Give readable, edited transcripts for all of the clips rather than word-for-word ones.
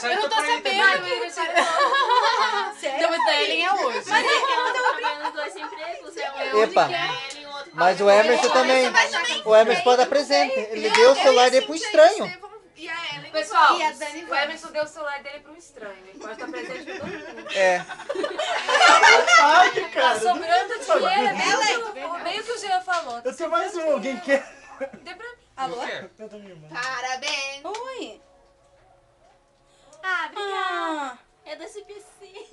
aniversário Eu não tô tá por aí sabendo. também. Meu aniversário é Sério? Então, da Ellen é hoje. Mas ela tá trabalhando nos dois empregos, é um Epa. que é ele e o outro. Mas o Emerson também. O Emerson pode dar presente. Ele deu o celular dele pro estranho. E a Ellen. Pessoal, E a Dani o Emerson deu o celular dele pra um estranho. Ele pode estar presente pra todo mundo. É. Ai, Tá cara. sobrando dinheiro, meio que o Jean falou. Eu tenho mais um. Alguém quer? Dê pra mim. Alô? Eu quero. Eu também, mano. Parabéns. Oi. Ah, obrigada. Ah, É da CPC.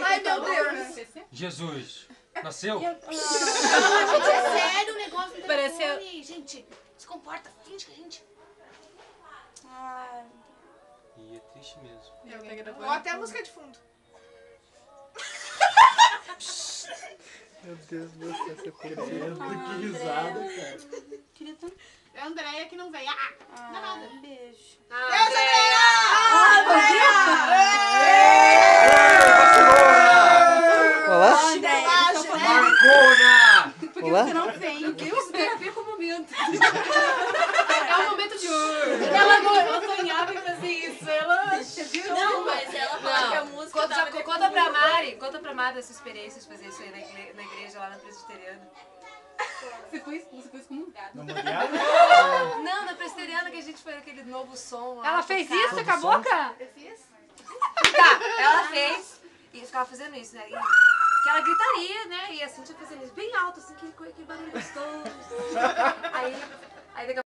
Ai, meu Deus. Jesus. Nasceu? Gente, é sério o negócio do Pareceu- telefone. Gente, se comporta. Finge que a gente... ai. E é triste mesmo. Ou até a música de fundo. Meu Deus do céu, você foi Que risada, cara. Queria tanto. É a Andréia que não veio. Ah, não é nada. Um beijo. Olá? André, Marcona! Olá? você não vem. Meu Deus, perca o momento. É um momento de ouro. Ela sonhava em fazer isso. Ela... Não, mas ela falou que a música tava Conta pra Mari essa experiência de fazer isso aí na igreja lá na presbiteriana. Você foi excomungada. Namorada? Não, na presbiteriana que a gente foi aquele novo som lá. Ela fez tocado. isso com a boca? Eu fiz? Tá, ela fez e ficava fazendo isso, né? E aquela gritaria, né? E assim, tinha fazendo isso bem alto, assim, que barulho gostoso. Aí daqui a